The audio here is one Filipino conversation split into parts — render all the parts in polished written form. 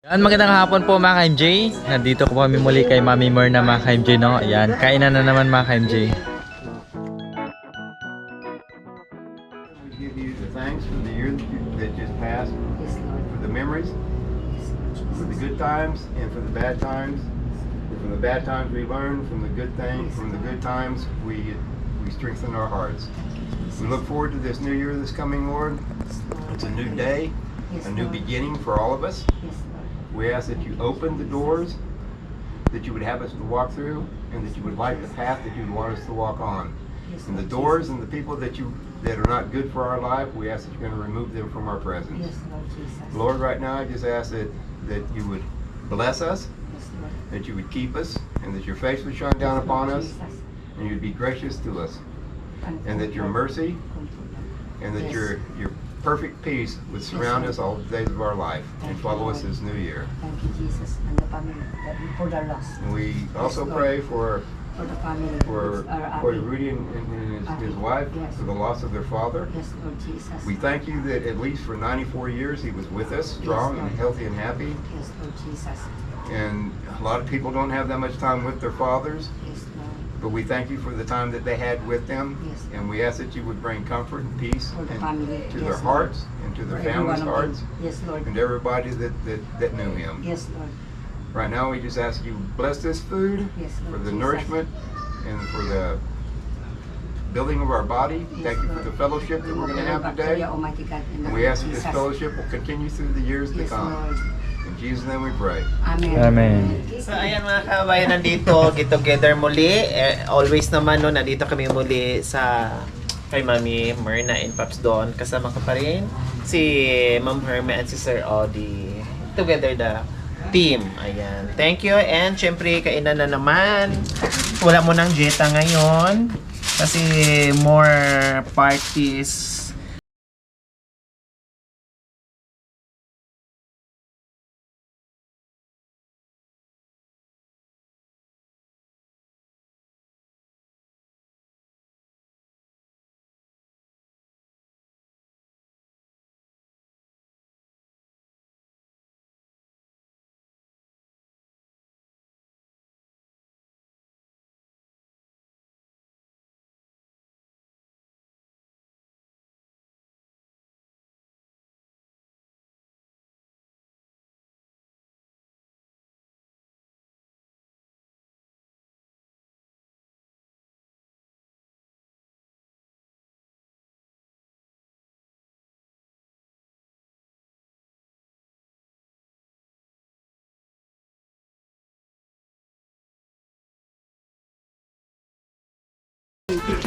Yan, magandang hapon po mga ka-MJ. Nandito ko kami muli kay Mommy Myrna mga ka-MJ, no? Yan, kainan na naman mga ka-MJ. We give you the thanks for the year that just passed, for the memories, for the good times and for the bad times. From the bad times we learn, from the good things, from the good times we strengthen our hearts. We look forward to this new year that's coming, Lord. It's a new day, a new beginning for all of us. We ask that you open the doors that you would have us to walk through, and that you would light the path that you would want us to walk on. And the doors and the people that are not good for our life, we ask that you're going to remove them from our presence. Lord, right now I just ask that you would bless us, that you would keep us, and that your face would shine down upon us, and you'd be gracious to us, and that your mercy and that your perfect peace would surround us all the days of our life and follow us this new year. Thank you, Jesus, and the family for the lost. And we also pray for the family, for Rudy and his wife, for the loss of their father. Yes, Lord Jesus. We thank you that at least for 94 years he was with us, strong and healthy and happy. Yes, Lord Jesus. And a lot of people don't have that much time with their fathers, Yes, Lord. but we thank you for the time that they had with them. Yes. And we ask that you would bring comfort and peace For the family. to Yes, their Lord. hearts and to their For every families' one of hearts them. Yes, Lord. and everybody that knew him. Yes, Lord. Right now we just ask you bless this food Yes, for Lord the Jesus. nourishment and for the building of our body. Yes, Thank you for Lord. the fellowship that we're going to have today. Almighty God, in the And we name ask of that this Jesus. fellowship will continue through the years to Yes, come. Lord. In Jesus' name we pray. Amen. Amen. So ayan mga kababayan, nandito get together muli. Always naman no, nandito kami muli sa kay Mommy Myrna and Paps Don. Kasama ko pa rin si Ma'am Herme at si Sir Audie. Together the team. Ayan. Thank you. And syempre, kainan na naman. Wala mo ng Jetta ngayon. Kasi more parties.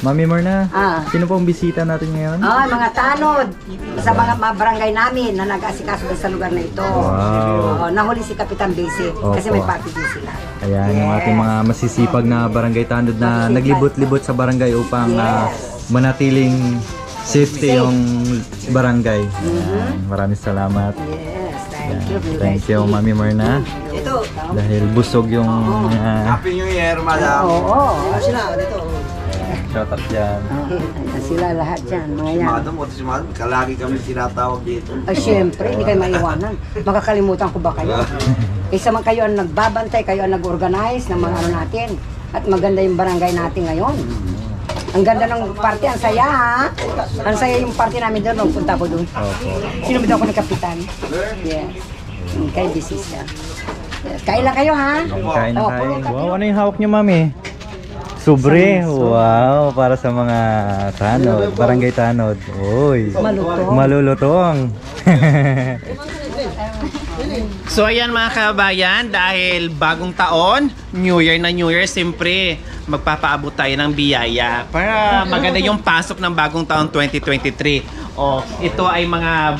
Mami Myrna, Ah. sino pong bisita natin ngayon? Ay, mga tanod sa mga barangay namin na nag-asikaso sa lugar na ito. Wow. Oo, nahuli si Kapitan Base kasi Opo. may party din sila. Ayan, yung ating mga masisipag na barangay tanod na naglibot-libot sa barangay upang manatiling safety yung barangay. Ayan, maraming salamat. Yes, Ayan, thank you. thank you, Mami Myrna. Ito. Dahil busog yung Happy New Year, madam! Oo. Sila, dito. shout out dyan. Sila lahat dyan, mga yan. Madam, o si Madam, kalagi kami tinatawag dito. Ay, syempre, hindi kayo maiwanan. Makakalimutan ko ba kayo? Kaysa man kayo ang nagbabantay, kayo ang nag-organize ng mga ano natin. At maganda yung barangay natin ngayon. Ang ganda ng party, ang saya ha. Ang saya yung party namin doon, nung punta ko doon. Sinubid ako ni Kapitan. Yes. Kay busy siya. Yes. Kain lang kayo ha. Kain na Oh, kain. puro kape. Wow, ano yung hawak niyo, Mami? Sobre, wow, para sa mga tanod, barangay tanod. Uy, Malutong. malulutong. So ayan mga kabayan, dahil bagong taon, New Year na New Year, siyempre magpapaabot tayo ng biyaya para maganda yung pasok ng bagong taon 2023. Ito ay mga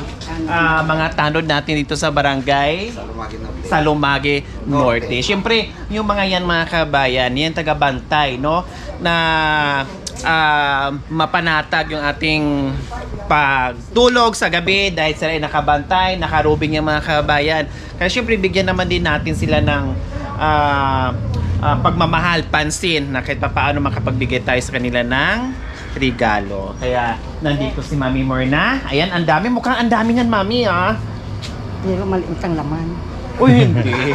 tanod natin dito sa barangay sa Lumagi Norte. Siyempre, yung mga yan mga kabayan, yan taga-bantay, no? Na mapanatag yung ating pagtulog sa gabi dahil sila ay nakabantay, nakarubing yung mga kabayan. Kaya siyempre, bigyan naman din natin sila ng pagmamahal, pansin na kahit paano makapagbigay tayo sa kanila ng regalo. Kaya nandito si Mommy Myrna. Ayan, ang dami. Mukhang ang dami niyan, Mami, ah. Pero maliit ang laman. Uy, hindi.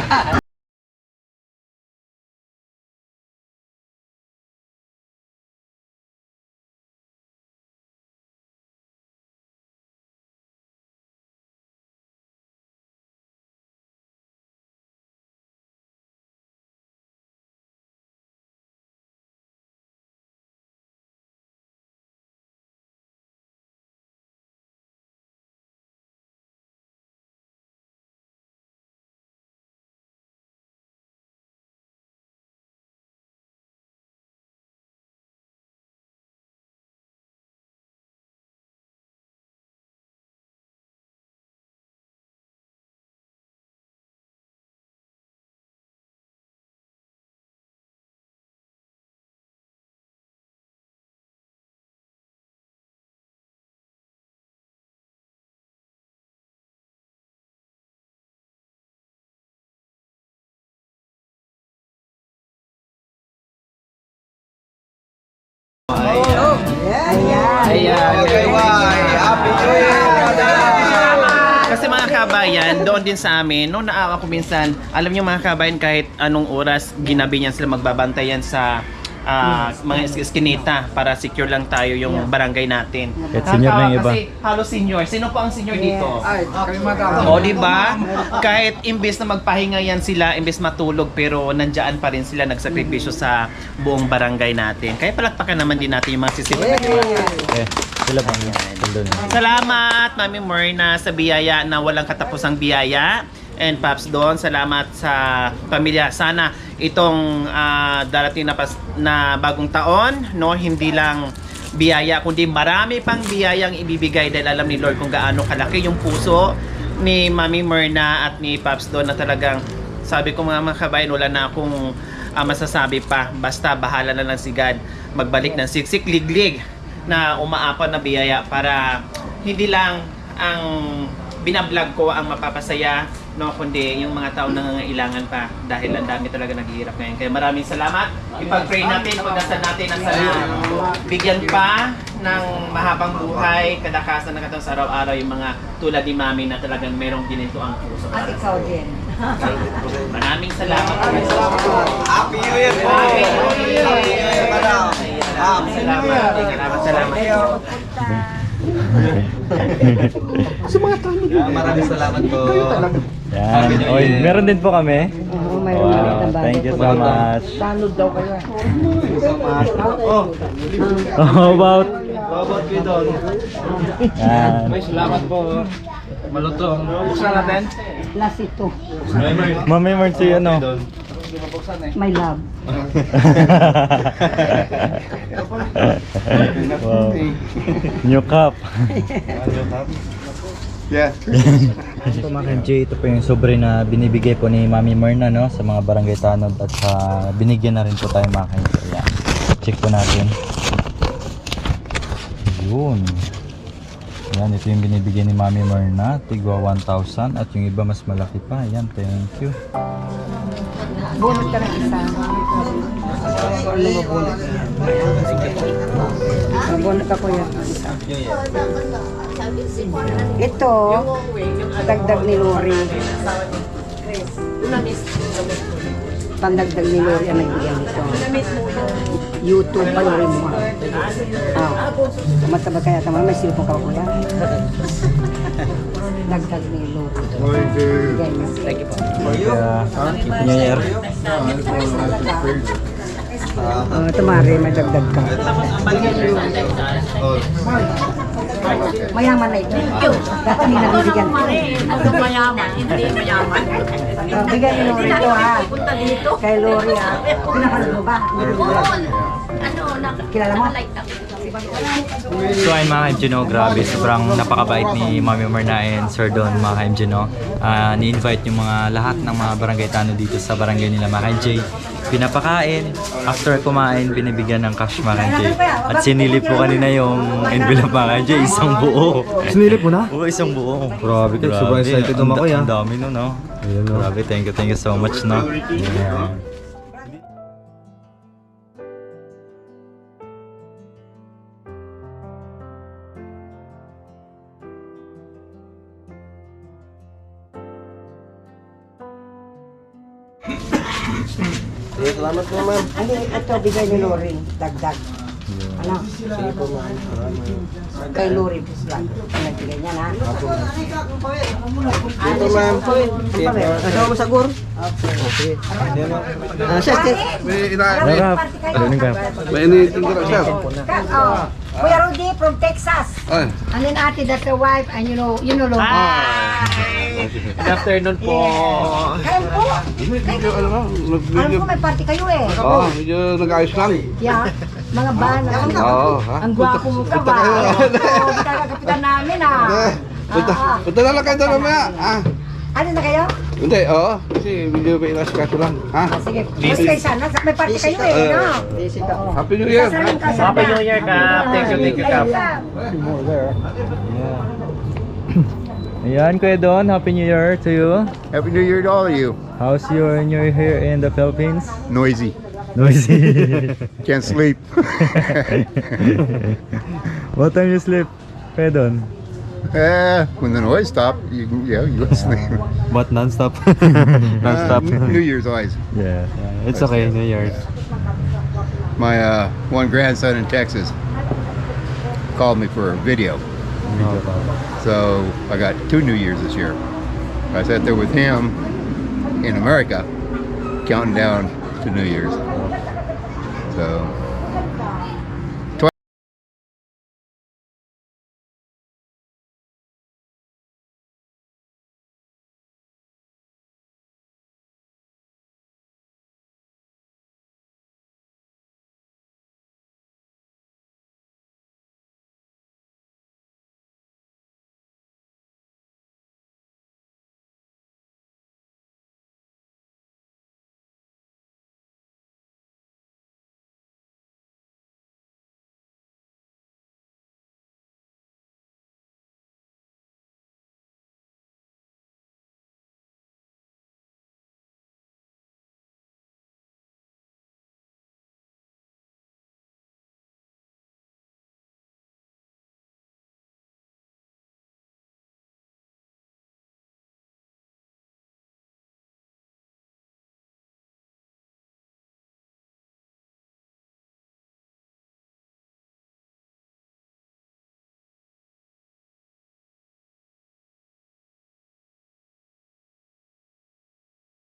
Ayan. Happy New Year! Kasi mga kabayan, doon din sa amin, nung naawa ko minsan, alam niyo mga kabayan, kahit anong oras, ginabi niyan sila magbabantayan sa mga eskinita para secure lang tayo yung barangay natin. Kahit senior na yung iba. Kasi halos senior. Sino po ang senior dito? Ay, O, di ba? Kahit imbes na magpahinga yan sila, imbes matulog, pero nandiyan pa rin sila nagsakripisyo sa buong barangay natin. Kaya palakpakan naman din natin yung mga sisipag na Sila ba yan? Salamat, Mami Myrna, sa biyaya na walang katapusang biyaya. And Paps Don, salamat sa pamilya. Sana itong darating na bagong taon, no, hindi lang biyaya, kundi marami pang biyayang ibibigay dahil alam ni Lord kung gaano kalaki yung puso ni Mami Myrna at ni Paps Don na talagang, sabi ko mga kabayan, wala na akong masasabi pa. Basta bahala na lang si God magbalik ng siksik liglig na umaapaw na biyaya para hindi lang ang binablog ko ang mapapasaya, no, kundi yung mga tao nangangailangan pa dahil ang dami talaga naghihirap ngayon. Kaya maraming salamat. Ipag-pray natin, pagdasal natin ang sana bigyan pa ng mahabang buhay, kadakasan na katong sa araw-araw yung mga tulad ni Mami na talagang merong ginito ang puso. at ikaw din. Maraming salamat. Happy New Year po! Happy New Year! Salamat. Maraming salamat po. Yan. Oy, meron din po kami. Oo, mayroon ulit Wow, ng bagay thank you po. so much. Download daw kayo. How about? Babot ko doon. Yan. Salamat po. Malutong. Buksan natin. Last ito. Mami Myrna, ano? My love. Wow. New cup. Yeah. Ito mga KMJ, ito po yung sobre na binibigay po ni Mami Myrna, no, sa mga barangay tanod at binigyan na rin po tayo mga KMJ. Ayan. Check po natin. Yun. Yan, ito yung binibigyan ni Mami Myrna, tigwa 1,000 at yung iba mas malaki pa. Ayan, thank you. Bunot ka ng isa. Bunot ka kuya ng isa. Ito, dagdag ni Lori. Pandagdag ni Lori ang nagbigyan nito. YouTube, panoorin mo nga. Mataba kaya tama, may silpong ka ba kuya? Dagdag ni Lori. Bigay niya. Thank you po. Happy New Year. Ito Mari, may dagdag ka. Mayaman na ito. Dapat hindi nabibigyan. Ano mayaman? Hindi mayaman. Bigay ni Lori ito ha. Punta dito. Kay Lori ha. Pinapanood mo ba? Ano, Kilala mo? like ako. So ayun mga KMJ, no, grabe, sobrang napakabait ni Mami Myrna and Sir Don mga KMJ, no. Ni-invite yung mga lahat ng mga barangay tanod dito sa barangay nila mga KMJ. Pinapakain, after kumain, binibigyan ng cash mga KMJ. At sinilip po kanina yung envelope mga KMJ, isang buo. Sinilip mo na? Oo, isang buo. Grabe ka, sobrang excited naman ako yan. Ang dami no, no? Ayan, no? Grabe, thank you so much, no. Yeah. Sige, salamat po, ma'am. Hindi, ito bigay ni Lorin. Dagdag. Ano? Sige po, ma'am. Kay Lorin. Nagbigay niya na. Sige po, ma'am. Sige po. Kasama mo sa gur? Sige. Sige, ma'am. Siya, Rap. Ano ka? may initin ko na siya. Kuya Rudy from Texas. And then ate, that's the wife. And you know Lorin. Hi! Good afternoon po. Kayo po. Alam ko may party kayo eh. Oo, medyo nag-ayos lang. Yeah. Mga bana. Oo, ha? Ang gwapo mo ka ba? Oo, kapitan namin ah. Punta na lang kayo doon mamaya. Ano na kayo? Hindi, oo. Kasi medyo may inasikaso lang. Ha? Sige. Mas kayo sana. May party kayo eh. No? Happy New Year. Happy New Year, Kap. Thank you, Kap. Ayan, Kuya Don, Happy New Year to you. Happy New Year to all of you. How's your New Year here in the Philippines? Noisy. Noisy. Can't sleep. What time you sleep, Kuya Don? When the noise stops, you go to sleep. But non-stop? Non-stop. New Year's always. Yeah, it's okay, New Year's. My one grandson in Texas called me for a video. So I got 2 New Year's this year. I sat there with him in America, counting down to New Year's. So